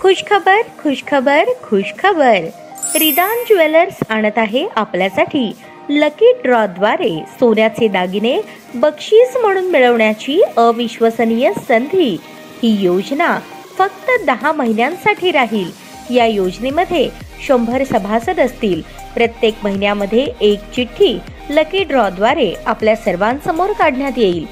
खुशखबर खुशखबर खुशखबर। रिदान jewellers आणत आहे आपल्यासाठी लकी ड्रॉद्वारे सोन्याचे दागिने बक्षीस म्हणून मिळवण्याची अविश्वसनीय संधी। ही योजना फक्त 10 महिन्यांसाठी राहील। या योजनेमध्ये 100 सभासद असतील। प्रत्येक महिन्यामध्ये एक चिठ्ठी लकी ड्रॉद्वारे आपल्या सर्वांसमोर काढण्यात येईल।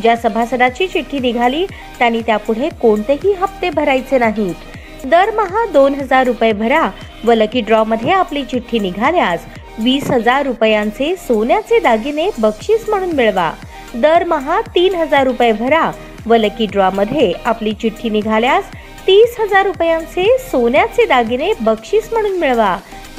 ज्या सभासदाची चिठ्ठी निघाली त्यांनी त्यापुढे कोणतेही हप्ते भरायचे नाहीत। दरमहा 2000 रुपये भरा व लकी ड्रॉ मध्ये आपली चिठ्ठी निघाल्यास 20,000 रुपयांचे सोन्याचे दागिने बक्षीस म्हणून मिळवा। दरमहा 3000 रुपये भरा व लकी ड्रॉ मध्ये आपली चिठ्ठी निघाल्यास 30,000 रुपयांचे सोन्याचे दागिने बक्षीस म्हणून मिळवा।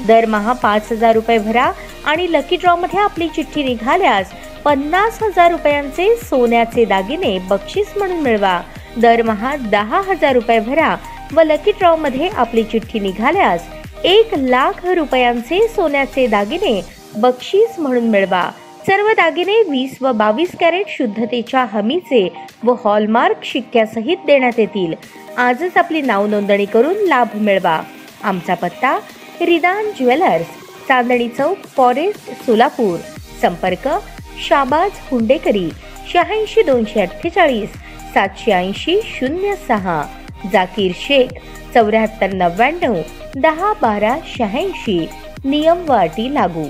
दरमहा 5000 रुपये भरा आणि लकी ड्रॉ मध्ये आपली चिठ्ठी निघाल्यास 50,000 रुपयांचे सोन्याचे दागिने बक्षीस म्हणून मिळवा। दरमहा 10,000 रुपये भरा व लकी ड्रॉ मध्ये आपली चिठ्ठी निघाल्यास 1,00,000 रुपयांचे सोन्याचे दागिने बक्षीस म्हणून मिळवा। सर्व दागिने 20 व 22 कॅरेट शुद्धतेच्या हमीचे व हॉलमार्क शिक्क्यासहित देण्यात येतील। आजच आपली नाव नोंदणी करून लाभ मिळवा। आमचा पत्ता रिदान ज्वेलर्स, चांदणी चौक, फॉरेस्ट, सोलापूर। संपर्क शाबाज हुंडेकरी 86 248 780 06, जाकीर शेख 74 99 10 12 86। नियम व अटी लागू।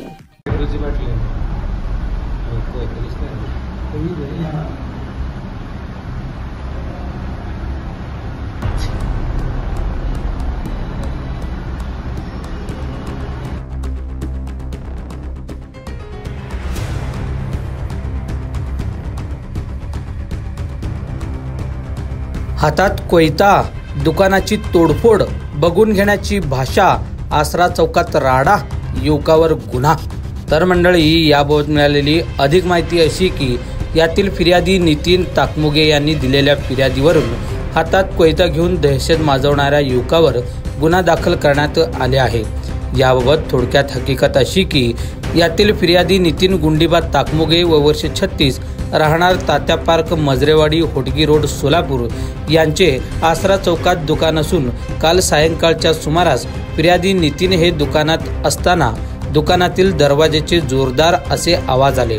हातात कोयता, दुकानाची तोडफोड, बघून घेण्याची भाषा, आसरा चौकात राडा, युवकावर गुन्हा। तर मंडळी, याबाबत मिळालेली अधिक माहिती अशी की यातील फिर्यादी नितीन ताकमुगे यांनी दिलेल्या फिर्यादीवरून हातात कोयता घेऊन दहशत माजवणाऱ्या युवकावर गुन्हा दाखल करण्यात आले आहे। याबाबत थोडक्यात हकीकत अशी की यातील फिर्यादी नितीन गुंडीबा ताकमुगे व वर्ष 36, राहणार तात्या पार्क, मजरेवाडी, होटगी रोड, सोलापूर यांचे आसरा चौकात दुकान असून काल सायंकाळच्या सुमारास फिर्यादी नितीन हे दुकानात असताना दुकानातील दरवाजाचे जोरदार असे आवाज आले।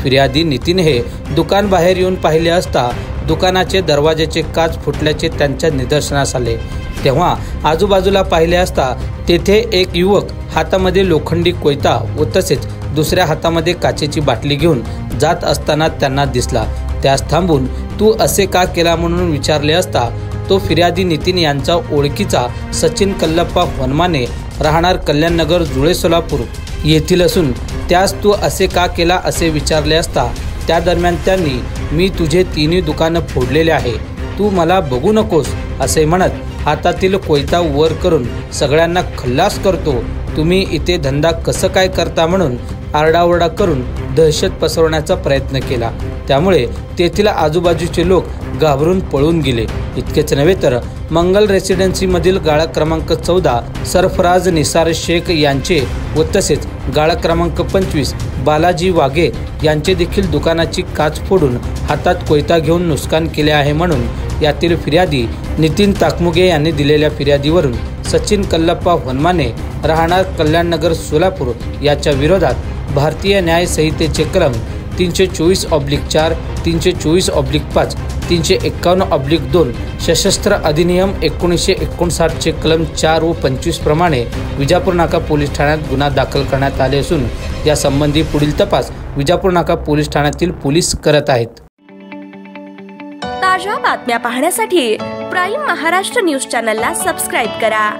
फिर्यादी नितीन हे दुकान बाहेर येऊन पाहिले असता दुकानाचे दरवाजाचे काच फुटल्याचे त्यांच्या निदर्शनास आले। तेव्हा आजूबाजूला पाहिले असता तेथे एक युवक हातामध्ये लोखंडी कोयता व तसेच दुसऱ्या हातामध्ये काचेची बाटली घेऊन जात असताना त्यांना दिसला। त्यास थांबून तू असे का केला म्हणून विचारले असता तो फिर्यादी नितीन यांचा ओळखीचा सचिन कल्लप्पा वनमाने, राहणार कल्याणनगर, जुळे, सोलापूर येथील असून त्यास तू असे का केला असे विचारले असता त्या दरम्यान त्यांनी मी तुझे तिन्ही दुकानं फोडलेले आहे, तू मला बघू नकोस असे म्हणत हातातील कोयता वर करून सगळ्यांना खल्लास करतो, तुम्ही इथे धंदा कसं काय करता म्हणून आरडाओरडा करून दहशत पसरवण्याचा प्रयत्न केला। त्यामुळे तेथील आजूबाजूचे लोक घाबरून पळून गेले। इतकेच नव्हे तर मंगल रेसिडेन्सी मधील गाळा क्रमांक 14 सरफराज निसार शेख यांचे व तसेच गाळा क्रमांक 25 बालाजी वाघे यांचे देखील दुकानाची काच फोडून हातात कोयता घेऊन नुकसान केले आहे म्हणून यातील फिर्यादी नितीन ताकमुगे यांनी दिलेल्या फिर्यादीवरून सचिन कल्लप्पा वनमाने, राहणार कल्याणनगर, सोलापूर याच्या विरोधात भारतीय न्याय संहितेचे कलम 324/4, 324/5, 351/2, सशस्त्र अधिनियम 1959 चे कलम 4 व 25 प्रमाणे विजापूर नाका पोलीस ठाण्यात गुन्हा दाखल करण्यात आले असून यासंबंधी पुढील तपास विजापूर नाका पोलीस ठाण्यातील पोलीस करत आहेत। ताज्या बातम्या पाहण्यासाठी प्राईम महाराष्ट्र न्यूज चॅनलला सबस्क्राईब करा।